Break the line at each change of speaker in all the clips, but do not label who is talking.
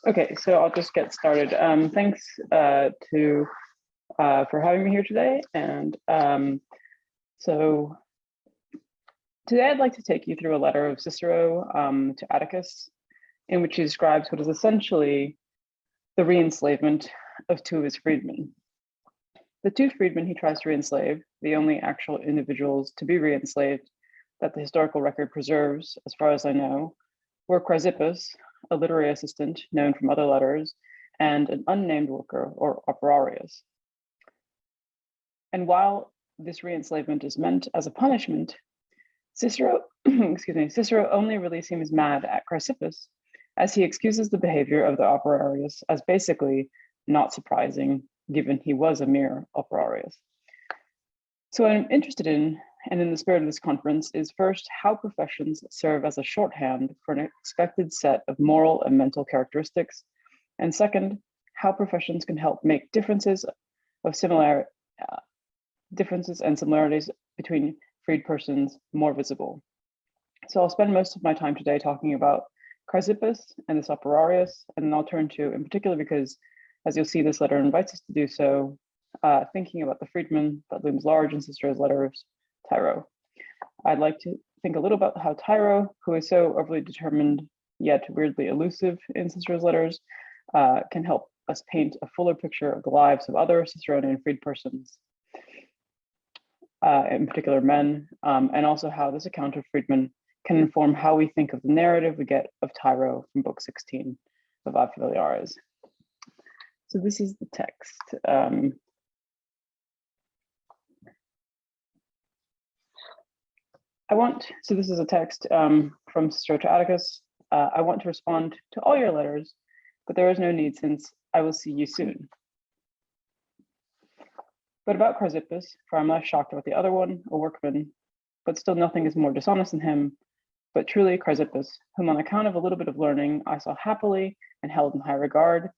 Okay, so I'll just get started. Thanks for having me here today. And so today I'd like to take you through a letter of Cicero to Atticus, in which he describes what is essentially the re-enslavement of two of his freedmen. The two freedmen he tries to re-enslave, the only actual individuals to be re-enslaved that the historical record preserves, as far as I know, were Chrysippus, a literary assistant known from other letters, and an unnamed worker, or operarius. And while this re-enslavement is meant as a punishment, Cicero, Cicero only really seems mad at Chrysippus, as he excuses the behavior of the operarius as basically not surprising, given he was a mere operarius. So what I'm interested in, and in the spirit of this conference, is first how professions serve as a shorthand for an expected set of moral and mental characteristics, and second, how professions can help make differences and similarities between freed persons more visible. So I'll spend most of my time today talking about Chrysippus and this operarius, and then I'll turn to, in particular, because as you'll see, this letter invites us to do so, thinking about the freedman that looms large in Cicero's letters, Tiro. I'd like to think a little about how Tiro, who is so overly determined yet weirdly elusive in Cicero's letters, can help us paint a fuller picture of the lives of other Ciceronian freed persons, in particular men, and also how this account of freedmen can inform how we think of the narrative we get of Tiro from book 16 of Ad Familiares. So this is the text. So this is a text from Cicero to Atticus. I want to respond to all your letters, but there is no need since I will see you soon. But about Chrysippus, for I'm less shocked about the other one, a workman, but still nothing is more dishonest than him, but truly Chrysippus, whom on account of a little bit of learning, I saw happily and held in high regard,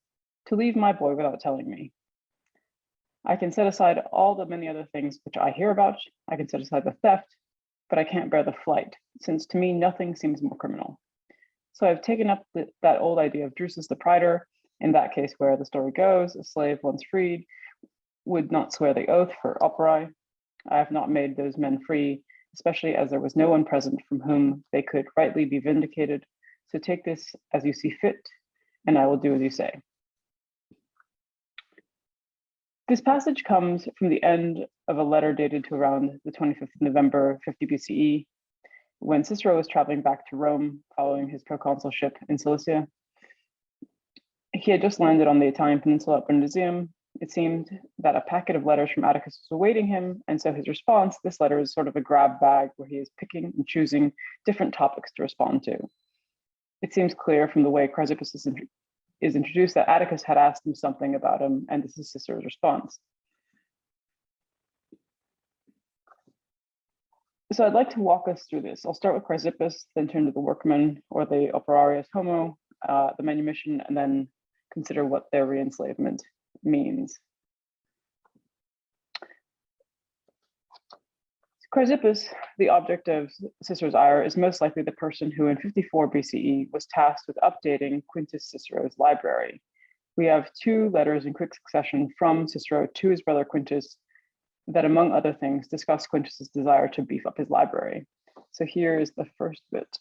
to leave my boy without telling me. I can set aside all the many other things which I hear about. I can set aside the theft, but I can't bear the flight, since to me nothing seems more criminal. So I've taken up that old idea of Drusus the Praetor, in that case where the story goes, a slave once freed would not swear the oath for operae. I have not made those men free, especially as there was no one present from whom they could rightly be vindicated. So take this as you see fit, and I will do as you say. This passage comes from the end of a letter dated to around the 25th of November, 50 BCE, when Cicero was traveling back to Rome following his proconsulship in Cilicia. He had just landed on the Italian peninsula at Brundisium. It seemed that a packet of letters from Atticus was awaiting him, and so his response, this letter, is sort of a grab bag where he is picking and choosing different topics to respond to. It seems clear from the way Chrysippus is introduced that Atticus had asked him something about him, and this is Cicero's response. So I'd like to walk us through this. I'll start with Chrysippus, then turn to the workman, or the operarius homo, the manumission, and then consider what their re-enslavement means. Chrysippus, the object of Cicero's ire, is most likely the person who in 54 BCE was tasked with updating Quintus Cicero's library. We have two letters in quick succession from Cicero to his brother Quintus that, among other things, discuss Quintus's desire to beef up his library. So here is the first bit.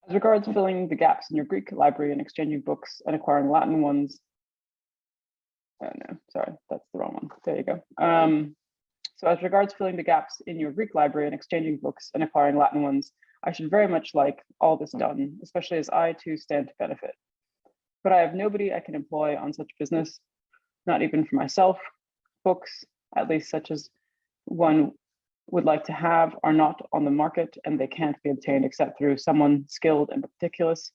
As regards filling the gaps in your Greek library and exchanging books and acquiring Latin ones, no, sorry, that's the wrong one. There you go. So as regards filling the gaps in your Greek library and exchanging books and acquiring Latin ones, I should very much like all this done, especially as I too stand to benefit. But I have nobody I can employ on such business, not even for myself. Books, at least such as one would like to have, are not on the market, and they can't be obtained except through someone skilled and meticulous.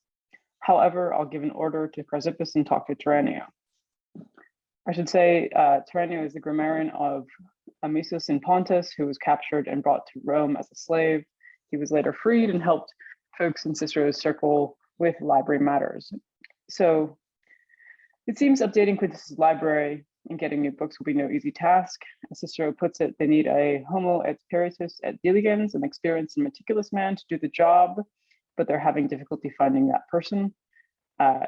However, I'll give an order to Chrysippus and talk to Terranio. I should say Terranio is the grammarian of Amisus in Pontus, who was captured and brought to Rome as a slave. He was later freed and helped folks in Cicero's circle with library matters. So it seems updating Quintus's library and getting new books will be no easy task. As Cicero puts it, they need a homo et spiritus et diligens, an experienced and meticulous man to do the job, but they're having difficulty finding that person.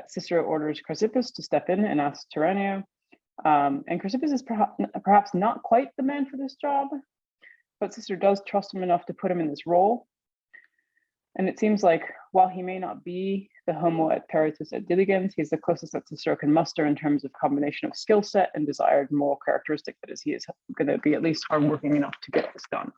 Cicero orders Chrysippus to step in and ask Terranio, and Chrysippus is perhaps not quite the man for this job, but Cicero does trust him enough to put him in this role. And it seems like while he may not be the homo et peritus et diligens, he's the closest that Cicero can muster in terms of combination of skill set and desired moral characteristic. That is, he is going to be at least hardworking enough to get this done.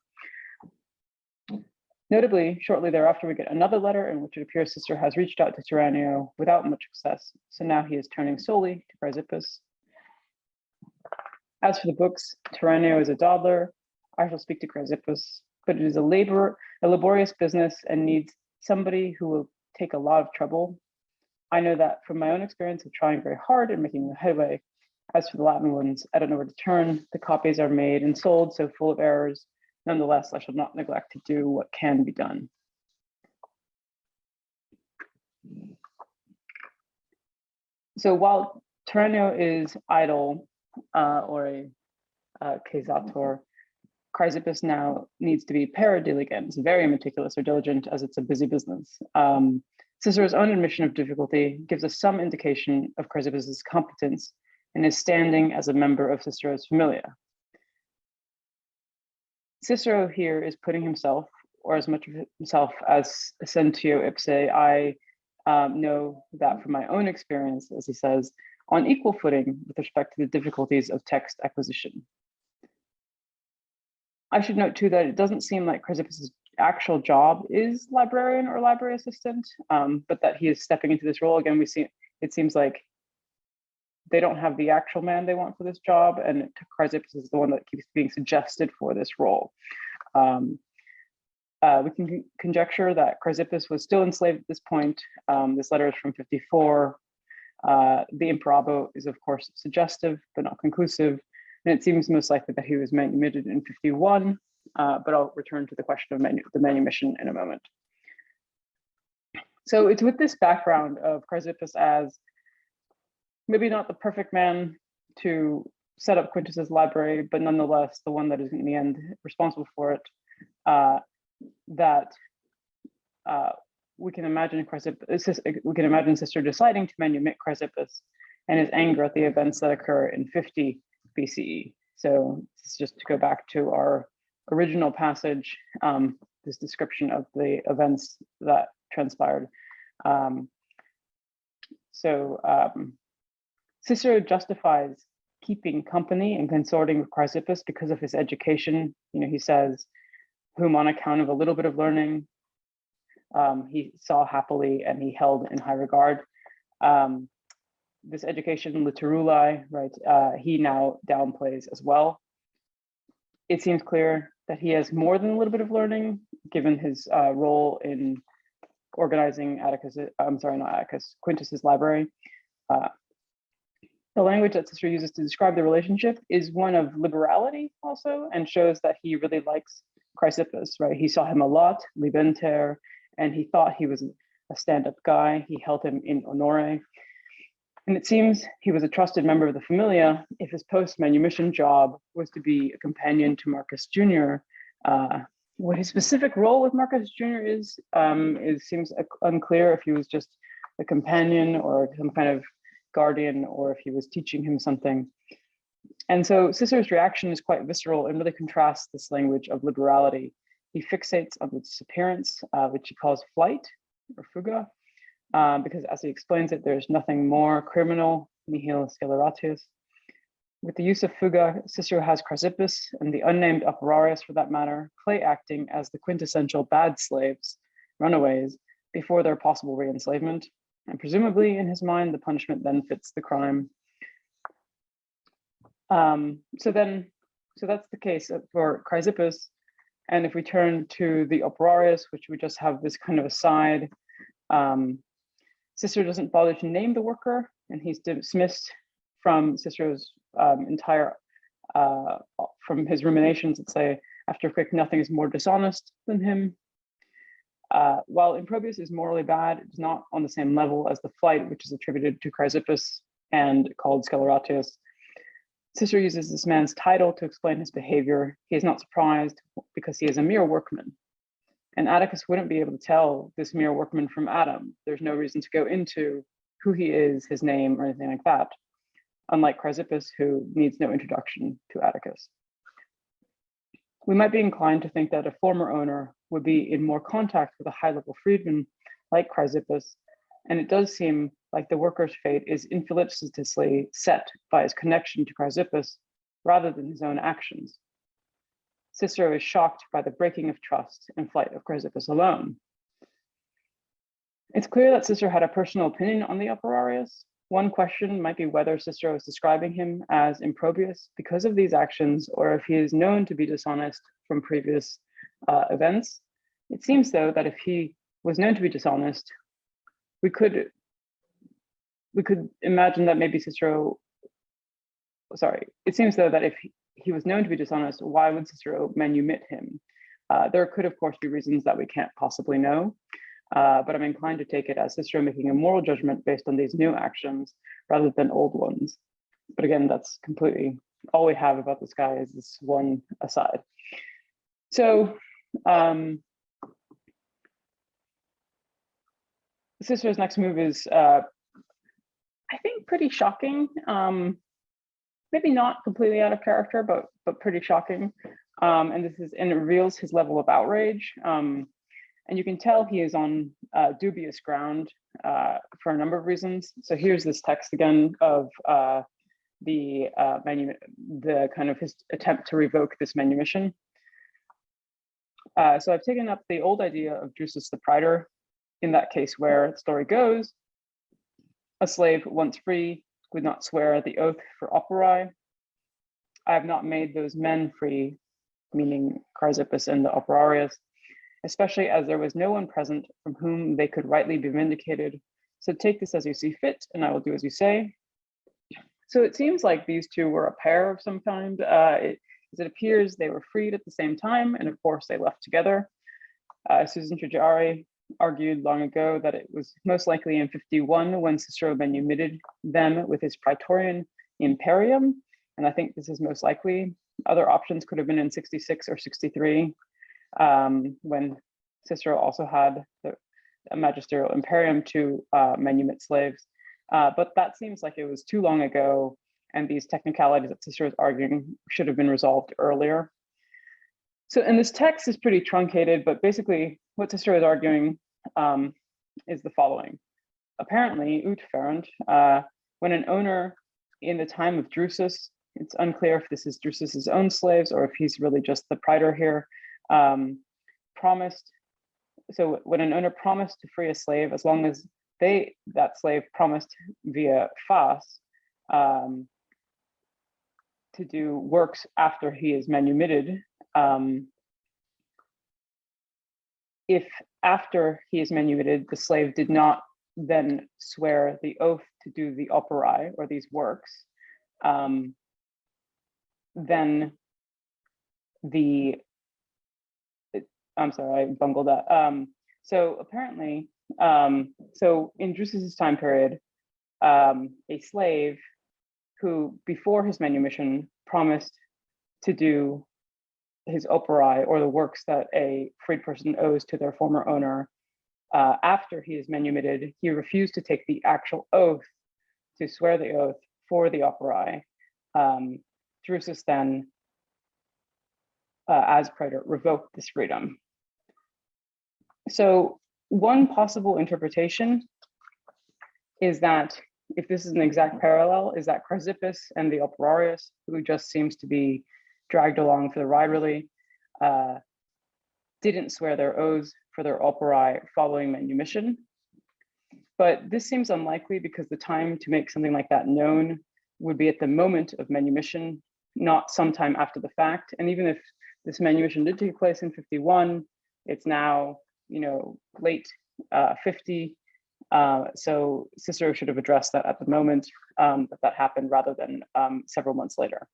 Notably, shortly thereafter, we get another letter in which it appears Cicero has reached out to Terranio without much success. So now he is turning solely to Chrysippus. As for the books, Terranio is a dawdler. I shall speak to Chrysippus, but it is a laborious business and needs somebody who will take a lot of trouble. I know that from my own experience of trying very hard and making headway. As for the Latin ones, I don't know where to turn. The copies are made and sold, so full of errors. Nonetheless, I shall not neglect to do what can be done. So while Terranio is idle or a causator, Chrysippus now needs to be paradiligens, very meticulous or diligent, as it's a busy business. Cicero's own admission of difficulty gives us some indication of Chrysippus's competence and his standing as a member of Cicero's familia. Cicero here is putting himself, or as much of himself as sentio ipse, I know that from my own experience, as he says, on equal footing with respect to the difficulties of text acquisition. I should note too that it doesn't seem like Chrysippus' actual job is librarian or library assistant, but that he is stepping into this role. Again, it seems like they don't have the actual man they want for this job, and Chrysippus is the one that keeps being suggested for this role. We can conjecture that Chrysippus was still enslaved at this point. This letter is from 54. The Imparabo is, of course, suggestive, but not conclusive. And it seems most likely that he was manumitted in 51, but I'll return to the question of the manumission in a moment. So it's with this background of Chrysippus as maybe not the perfect man to set up Quintus's library, but nonetheless the one that is in the end responsible for it, that we can imagine Cicero deciding to manumit Chrysippus and his anger at the events that occur in 50 BCE. So this is just to go back to our original passage, this description of the events that transpired. Cicero justifies keeping company and consorting with Chrysippus because of his education. You know, he says, whom on account of a little bit of learning, he saw happily and he held in high regard. This education, literuli, right, he now downplays as well. It seems clear that he has more than a little bit of learning, given his role in organizing Quintus's library. The language that Cicero uses to describe the relationship is one of liberality also, and shows that he really likes Chrysippus, right? He saw him a lot, libenter, and he thought he was a stand-up guy. He held him in honore. And it seems he was a trusted member of the familia if his post-manumission job was to be a companion to Marcus Jr. What his specific role with Marcus Jr. is, it seems unclear if he was just a companion or some kind of guardian, or if he was teaching him something. And so Cicero's reaction is quite visceral and really contrasts this language of liberality. He fixates on the disappearance, which he calls flight or fuga, because as he explains it, there's nothing more criminal, nihil sceleratius. With the use of fuga, Cicero has Chrysippus and the unnamed Operarius, for that matter, play acting as the quintessential bad slaves, runaways, before their possible re-enslavement. And presumably in his mind, the punishment then fits the crime. So that's the case for Chrysippus. And if we turn to the Operarius, which we just have this kind of aside, Cicero doesn't bother to name the worker, and he's dismissed from Cicero's from his ruminations, let's say, after quick, nothing is more dishonest than him. While Improbius is morally bad, it's not on the same level as the flight, which is attributed to Chrysippus and called Sceleratius. Cicero uses this man's title to explain his behavior. He is not surprised because he is a mere workman. And Atticus wouldn't be able to tell this mere workman from Adam. There's no reason to go into who he is, his name, or anything like that, unlike Chrysippus, who needs no introduction to Atticus. We might be inclined to think that a former owner would be in more contact with a high-level freedman like Chrysippus, and it does seem like the worker's fate is infelicitously set by his connection to Chrysippus rather than his own actions. Cicero is shocked by the breaking of trust and flight of Chrysippus alone. It's clear that Cicero had a personal opinion on the operarius. One question might be whether Cicero is describing him as improbious because of these actions, or if he is known to be dishonest from previous events. It seems, though, that if he was known to be dishonest, we could imagine that maybe Cicero, it seems, though, that if he was known to be dishonest, why would Cicero manumit him? There could, of course, be reasons that we can't possibly know, but I'm inclined to take it as Cicero making a moral judgment based on these new actions rather than old ones. But again, that's completely all we have about this guy is this one aside. So Cicero's next move is, I think, pretty shocking. Maybe not completely out of character, but pretty shocking. And it reveals his level of outrage. And you can tell he is on dubious ground for a number of reasons. So here's this text again of the kind of his attempt to revoke this manumission. So I've taken up the old idea of Drusus the praetor. In that case, where the story goes, a slave once free would not swear the oath for operae. I have not made those men free, meaning Chrysippus and the operarius, especially as there was no one present from whom they could rightly be vindicated. So take this as you see fit, and I will do as you say. So it seems like these two were a pair of some kind. As it appears, they were freed at the same time, and of course they left together. Susan Trajari argued long ago that it was most likely in 51 when Cicero manumitted them with his praetorian imperium, and I think this is most likely. Other options could have been in 66 or 63, when Cicero also had a magisterial imperium to manumit slaves. But that seems like it was too long ago, and these technicalities that Cicero is arguing should have been resolved earlier. So, and this text is pretty truncated, but basically what Cicero is arguing is the following. Apparently, ut ferent, when an owner in the time of Drusus, it's unclear if this is Drusus's own slaves or if he's really just the praetor here, promised, so when an owner promised to free a slave, as long as that slave promised via fas to do works after he is manumitted, if after he is manumitted, the slave did not then swear the oath to do the operae or these works, then I'm sorry, I bungled that. So apparently, so in Drusus's time period, a slave who before his manumission promised to do his operae or the works that a freed person owes to their former owner, after he is manumitted, he refused to take the actual oath to swear the oath for the operae. Drusus then, as praetor, revoked this freedom. So one possible interpretation is that if this is an exact parallel, is that Chrysippus and the operarius, who just seems to be dragged along for the ride really, didn't swear their oaths for their operae following manumission. But this seems unlikely because the time to make something like that known would be at the moment of manumission, not sometime after the fact. And even if this manumission did take place in 51, it's now, late 50. So Cicero should have addressed that at the moment that happened rather than several months later.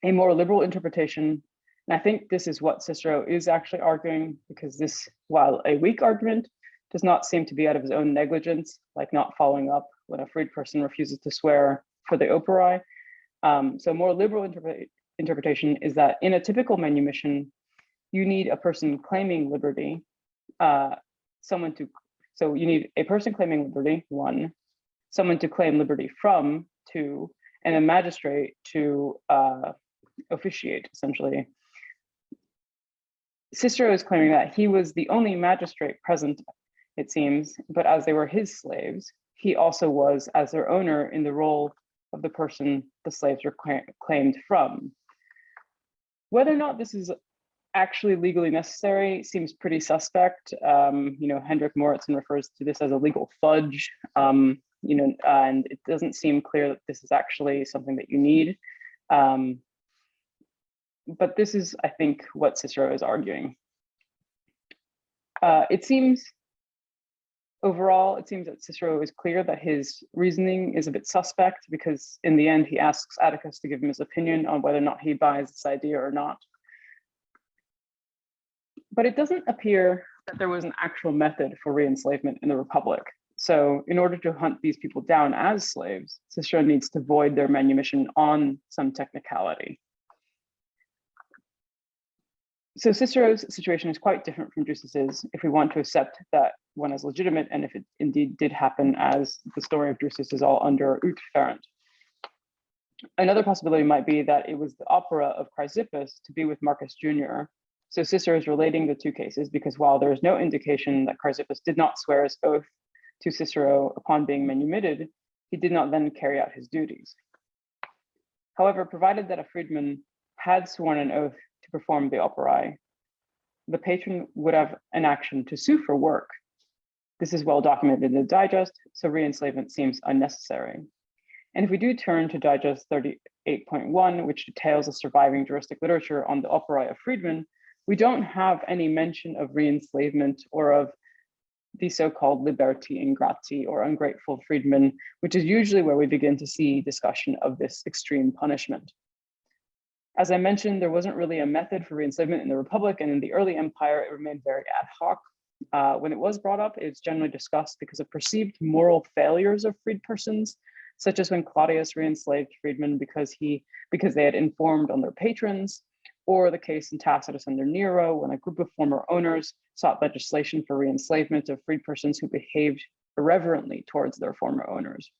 A more liberal interpretation, and I think this is what Cicero is actually arguing, because this, while a weak argument, does not seem to be out of his own negligence, like not following up when a freed person refuses to swear for the operae. So more liberal interpretation is that in a typical manumission, you need a person claiming liberty, so you need a person claiming liberty, one, someone to claim liberty from, two, and a magistrate to officiate, essentially. Cicero is claiming that he was the only magistrate present, it seems, but as they were his slaves, he also was, as their owner, in the role of the person the slaves were claimed from. Whether or not this is actually legally necessary seems pretty suspect. Hendrik Moritzen refers to this as a legal fudge, and it doesn't seem clear that this is actually something that you need. But this is, I think, what Cicero is arguing. Overall, it seems that Cicero is clear that his reasoning is a bit suspect, because in the end, he asks Atticus to give him his opinion on whether or not he buys this idea or not. But it doesn't appear that there was an actual method for re-enslavement in the Republic. So in order to hunt these people down as slaves, Cicero needs to void their manumission on some technicality. So Cicero's situation is quite different from Drusus's if we want to accept that one is legitimate, and if it indeed did happen, as the story of Drusus is all under ut ferent. Another possibility might be that it was the opera of Chrysippus to be with Marcus Jr. So Cicero is relating the two cases because while there is no indication that Chrysippus did not swear his oath to Cicero upon being manumitted, he did not then carry out his duties. However, provided that a freedman had sworn an oath to perform the operae, the patron would have an action to sue for work. This is well documented in the digest, so re-enslavement seems unnecessary. And if we do turn to Digest 38.1, which details the surviving juristic literature on the operae of freedmen, we don't have any mention of re-enslavement or of the so-called liberti ingrati, or ungrateful freedmen, which is usually where we begin to see discussion of this extreme punishment. As I mentioned, there wasn't really a method for re-enslavement in the Republic, and in the early empire, it remained very ad hoc. When it was brought up, it's generally discussed because of perceived moral failures of freed persons, such as when Claudius re-enslaved freedmen because they had informed on their patrons, or the case in Tacitus under Nero, when a group of former owners sought legislation for re-enslavement of freed persons who behaved irreverently towards their former owners.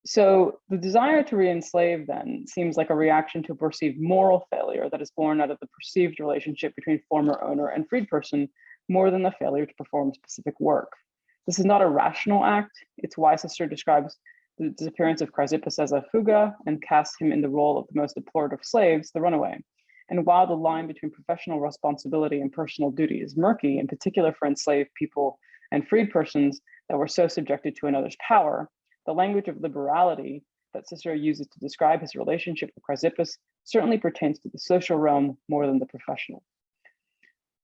So the desire to re-enslave then seems like a reaction to a perceived moral failure that is born out of the perceived relationship between former owner and freed person, more than the failure to perform specific work. This is not a rational act. It's why Cicero describes the disappearance of Chrysippus as a fuga and casts him in the role of the most deplored of slaves, the runaway. And while the line between professional responsibility and personal duty is murky, in particular for enslaved people and freed persons that were so subjected to another's power, the language of liberality that Cicero uses to describe his relationship with Chrysippus certainly pertains to the social realm more than the professional.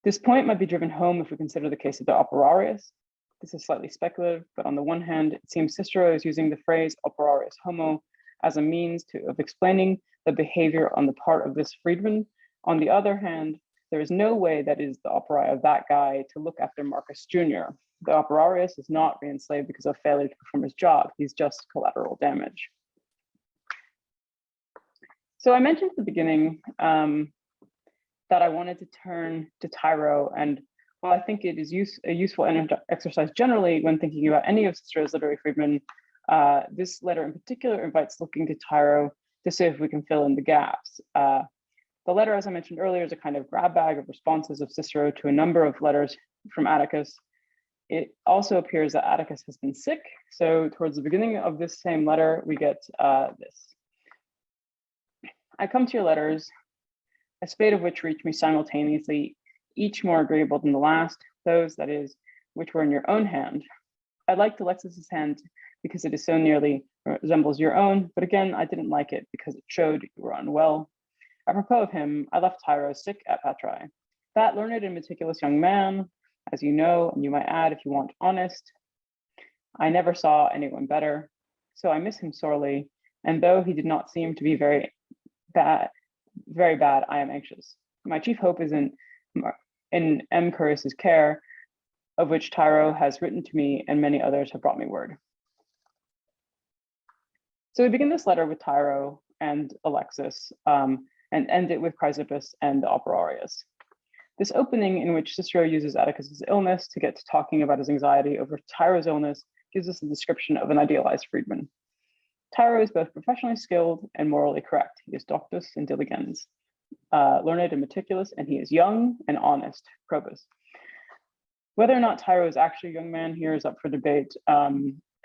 This point might be driven home if we consider the case of the operarius. This is slightly speculative, but on the one hand, it seems Cicero is using the phrase operarius homo as a means of explaining the behavior on the part of this freedman. On the other hand, there is no way that is the operae of that guy to look after Marcus Jr. The operarius is not re-enslaved because of failure to perform his job. He's just collateral damage. So I mentioned at the beginning that I wanted to turn to Tiro, and while I think it is a useful exercise generally when thinking about any of Cicero's literary freedmen, this letter in particular invites looking to Tiro to see if we can fill in the gaps. The letter, as I mentioned earlier, is a kind of grab bag of responses of Cicero to a number of letters from Atticus. It also appears that Atticus has been sick. So towards the beginning of this same letter, we get this. I come to your letters, a spate of which reached me simultaneously, each more agreeable than the last, those, that is, which were in your own hand. I liked Alexis's hand because it is so nearly resembles your own, but again, I didn't like it because it showed you were unwell. Apropos of him, I left Tiro sick at Patrae. That learned and meticulous young man, as you know, and you might add if you want honest, I never saw anyone better, so I miss him sorely, and though he did not seem to be very bad, I am anxious. My chief hope is in M. Curius's care, of which Tiro has written to me and many others have brought me word. So we begin this letter with Tyro and Alexis and end it with Chrysippus and the Operarius. This opening, in which Cicero uses Atticus's illness to get to talking about his anxiety over Tyro's illness, gives us a description of an idealized freedman. Tyro is both professionally skilled and morally correct. He is doctus and diligens, learned and meticulous, and he is young and honest, probus. Whether or not Tyro is actually a young man here is up for debate.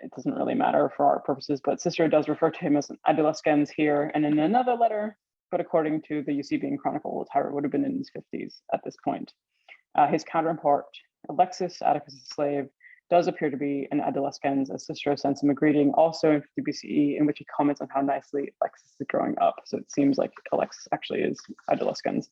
It doesn't really matter for our purposes, but Cicero does refer to him as an adolescens here and in another letter, but according to the Eusebian Chronicle, Tyro would have been in his 50s at this point. His counterpart, Alexis, Atticus' slave, does appear to be an adolescens, as Cicero sends him a greeting also in 50 BCE, in which he comments on how nicely Alexis is growing up. So it seems like Alexis actually is adolescens.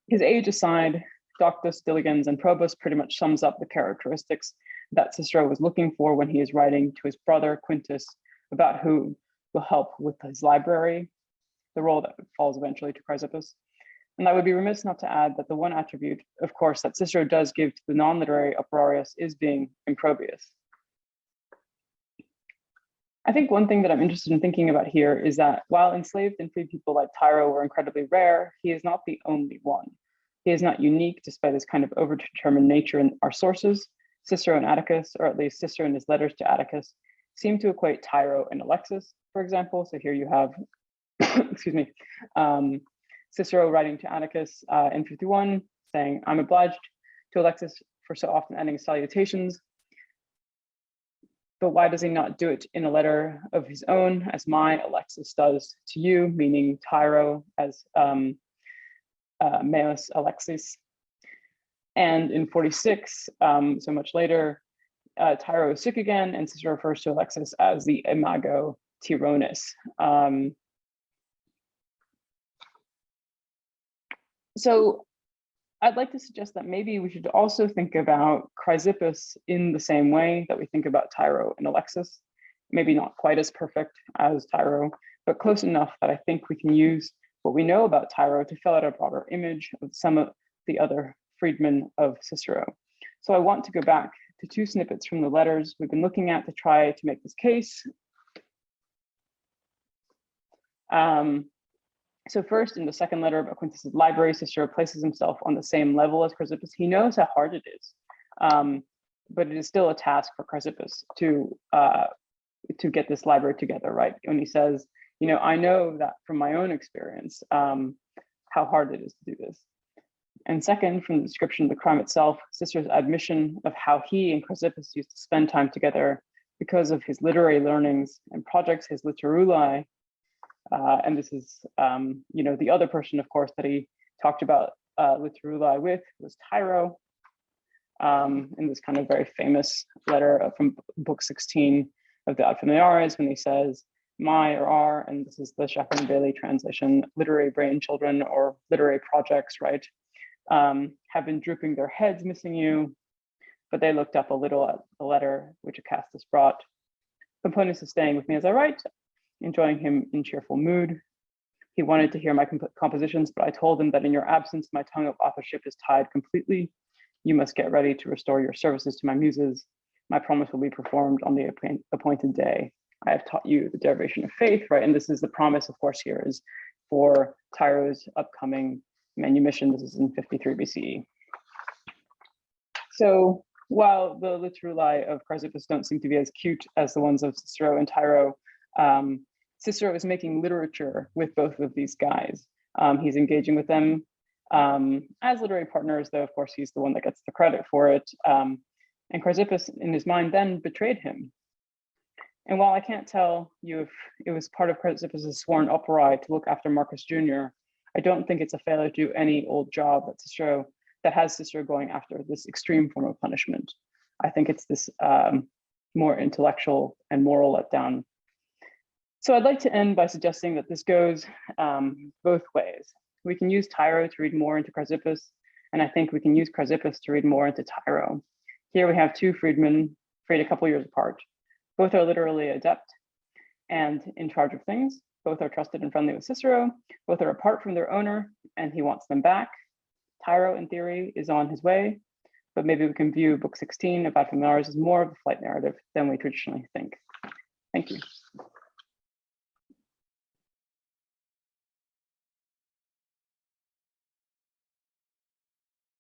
His age aside, doctus, diligens, and probus pretty much sums up the characteristics that Cicero was looking for when he is writing to his brother Quintus about who will help with his library, the role that falls eventually to Chrysippus. And I would be remiss not to add that the one attribute, of course, that Cicero does give to the non-literary Operarius is being improbious. I think one thing that I'm interested in thinking about here is that while enslaved and free people like Tyro were incredibly rare, he is not the only one. He is not unique despite his kind of overdetermined nature in our sources. Cicero and Atticus, or at least Cicero in his letters to Atticus, seem to equate Tyro and Alexis, for example. So here you have, excuse me, Cicero writing to Atticus in 51, saying, "I'm obliged to Alexis for so often ending salutations." But why does he not do it in a letter of his own, as my Alexis does to you, meaning Tyro as Meus Alexis? And in 46, so much later, Tyro is sick again, and Cicero refers to Alexis as the imago Tyronis. So I'd like to suggest that maybe we should also think about Chrysippus in the same way that we think about Tyro and Alexis. Maybe not quite as perfect as Tyro, but close enough that I think we can use what we know about Tyro to fill out a broader image of some of the other freedmen of Cicero. So I want to go back to two snippets from the letters we've been looking at to try to make this case. So first, in the second letter about Quintus's library, Cicero places himself on the same level as Chrysippus. He knows how hard it is, but it is still a task for Chrysippus to get this library together, right? When he says, you know, I know that from my own experience, how hard it is to do this. And second, from the description of the crime itself, Cicero's admission of how he and Chrysippus used to spend time together because of his literary learnings and projects, his literuli. And this is, you know, the other person, of course, that he talked about literuli with was Tyro, in this kind of very famous letter from book 16 of the Ad Familiares, when he says, my or our, and this is the Shepard Bailey translation, literary brain children or literary projects, right, have been drooping their heads missing you, but they looked up a little at the letter which Acastus brought. Pomponus is staying with me as I write, enjoying him in cheerful mood. He wanted to hear my compositions, but I told him that in your absence, my tongue of authorship is tied completely. You must get ready to restore your services to my muses. My promise will be performed on the appointed day. I have taught you the derivation of faith, right? And this is the promise, of course, here is for Tyro's upcoming manumission. This is in 53 BCE. So while the literuli of Chrysippus don't seem to be as cute as the ones of Cicero and Tyro, Cicero is making literature with both of these guys. He's engaging with them as literary partners, though of course he's the one that gets the credit for it. And Chrysippus, in his mind, then betrayed him. And while I can't tell you if it was part of Chrysippus's sworn operae to look after Marcus Jr., I don't think it's a failure to do any old job that has Cicero going after this extreme form of punishment. I think it's this more intellectual and moral letdown. So I'd like to end by suggesting that this goes both ways. We can use Tyro to read more into Chrysippus, and I think we can use Chrysippus to read more into Tyro. Here we have two freedmen, freed a couple years apart. Both are literally adept and in charge of things. Both are trusted and friendly with Cicero. Both are apart from their owner, and he wants them back. Tyro, in theory, is on his way, but maybe we can view book 16 of Ad Familiares as more of a flight narrative than we traditionally think. Thank you.